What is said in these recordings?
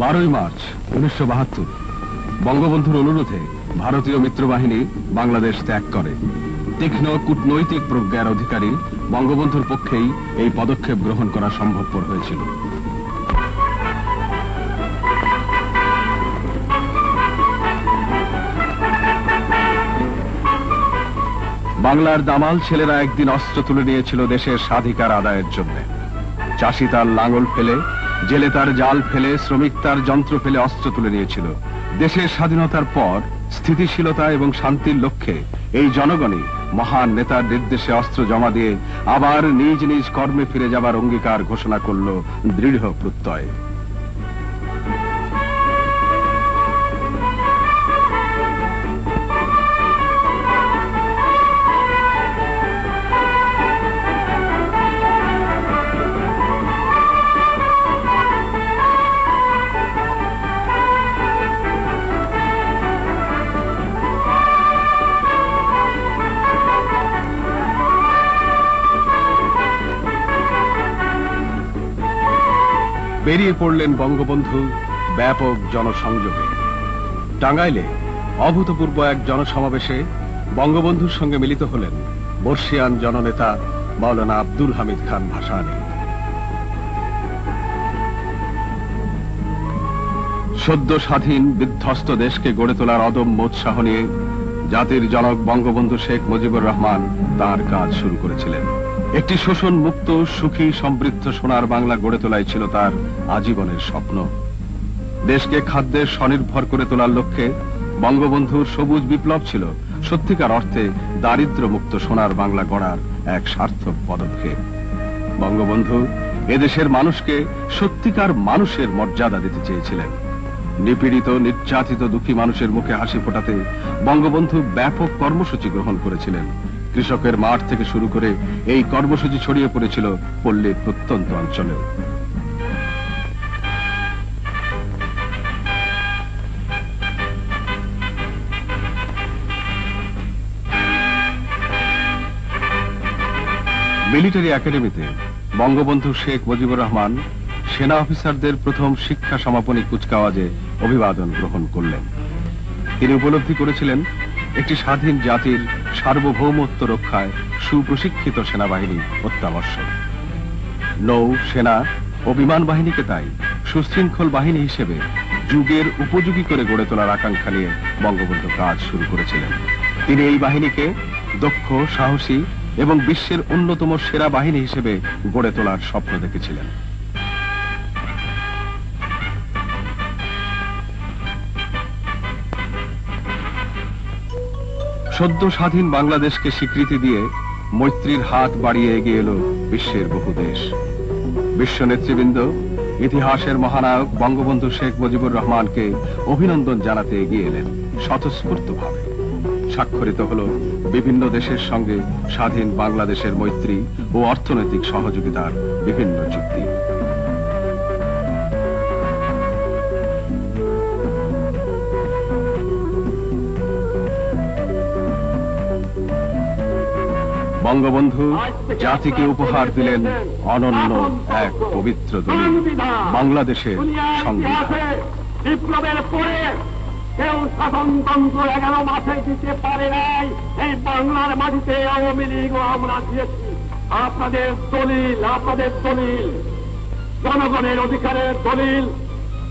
12ই March 1972 বঙ্গবন্ধুর অনুরোধে ভারতীয় মিত্রবাহিনী বাংলাদেশ ত্যাগ করে। তীক্ষ্ণ কূটনৈতিক প্রজ্ঞার অধিকারী বঙ্গবন্ধুর পক্ষেই এই পদক্ষেপ গ্রহণ করা সম্ভবপর হয়েছিল। বাংলার দামাল ছেলেরা একদিন অস্ত্র তুলে নিয়েছিল দেশের স্বাধিকার আদায়ের জন্য। চাষি তার লাঙল ফেলে, জেলে তার জাল ফেলে, শ্রমিক তার যন্ত্র ফেলে অস্ত্র তুলে নিয়েছিল। দেশের স্বাধীনতার পর স্থিতিশীলতা এবং শান্তির লক্ষ্যে এই জনগণই মহান নেতার নির্দেশে অস্ত্র জমা দিয়ে আবার নিজ নিজ কর্মে ফিরে যাবার অঙ্গীকার ঘোষণা করল দৃঢ় প্রত্যয়। বেরিয়ে পড়লেন বঙ্গবন্ধু ব্যাপক জনসংযোগে। টাঙ্গাইলে অভূতপূর্ব এক জনসমাবেশে বঙ্গবন্ধুর সঙ্গে মিলিত হলেন বর্ষিয়ান জননেতা মাওলানা আব্দুল হামিদ খান ভাসানী। সদ্য স্বাধীন বিধ্বস্ত দেশকে গড়ে তোলার অদম্য উৎসাহ নিয়ে জাতির জনক বঙ্গবন্ধু শেখ মুজিবুর রহমান তার কাজ শুরু করেছিলেন। একটি শোষণ মুক্ত, সুখী, সমৃদ্ধ সোনার বাংলা গড়ে তোলাই ছিল তার আজীবনের স্বপ্ন। দেশকে খাদ্যের স্বনির্ভর করে তোলার লক্ষ্যে বঙ্গবন্ধুর সবুজ বিপ্লব ছিল সত্যিকার অর্থে দারিদ্র মুক্ত সোনার বাংলা গড়ার এক সার্থক পদক্ষেপ। বঙ্গবন্ধু এদেশের মানুষকে সত্যিকার মানুষের মর্যাদা দিতে চেয়েছিলেন। নিপীড়িত, নির্যাতিত, দুঃখী মানুষের মুখে হাসি ফোটাতে বঙ্গবন্ধু ব্যাপক কর্মসূচি গ্রহণ করেছিলেন। কৃষকের মাঠ থেকে শুরু করে এই কর্মসূচি ছড়িয়ে পড়েছিল পল্লীর প্রত্যন্ত অঞ্চলেও। মিলিটারি একাডেমিতে বঙ্গবন্ধু শেখ মুজিবুর রহমান সেনা অফিসারদের প্রথম শিক্ষা সমাপনী কুচকাওয়াজে অভিবাদন গ্রহণ করলেন। তিনি উপলব্ধি করেছিলেন একটি স্বাধীন জাতির সার্বভৌমত্ব রক্ষায় সুপ্রশিক্ষিত সেনাবাহিনী অত্যাবশ্যক। নৌ, সেনা ও বিমান বাহিনীকে তাই সুশৃঙ্খল বাহিনী হিসেবে যুগের উপযোগী করে গড়ে তোলার আকাঙ্ক্ষা নিয়ে বঙ্গবন্ধু কাজ শুরু করেছিলেন। তিনি এই বাহিনীকে দক্ষ, সাহসী এবং বিশ্বের অন্যতম সেরা বাহিনী হিসেবে গড়ে তোলার স্বপ্ন দেখেছিলেন। সদ্য স্বাধীন বাংলাদেশকে স্বীকৃতি দিয়ে মৈত্রীর হাত বাড়িয়ে এগিয়ে এলো বিশ্বের বহু দেশ। বিশ্ব নেতৃবৃন্দ ইতিহাসের মহানায়ক বঙ্গবন্ধু শেখ মুজিবুর রহমানকে অভিনন্দন জানাতে এগিয়ে এলেন স্বতঃস্ফূর্তভাবে। স্বাক্ষরিত হল বিভিন্ন দেশের সঙ্গে স্বাধীন বাংলাদেশের মৈত্রী ও অর্থনৈতিক সহযোগিতার বিভিন্ন চুক্তি। বঙ্গবন্ধু জাতিকে উপহার দিলেন অনন্য এক পবিত্র দলিল, বাংলাদেশের সংবিধান। বিপ্লবের পরে কেউ শাসনতন্ত্র 11 মাসে দিতে পারে নাই। এই বাংলার মাটিতে আওয়ামী লীগও আমরা দিয়েছি। আপনাদের দলিল জনগণের অধিকারের দলিল।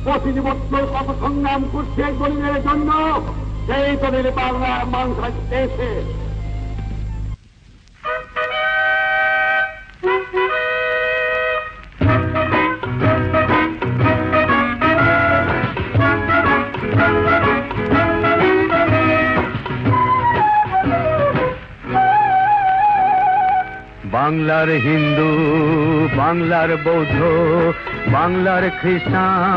25 বছর কত সংগ্রাম করছে এই দলিলের জন্য। সেই দলিল বাংলার মানুষ পেয়েছে। বাংলার হিন্দু, বাংলার বৌদ্ধ, বাংলার খ্রিস্টান।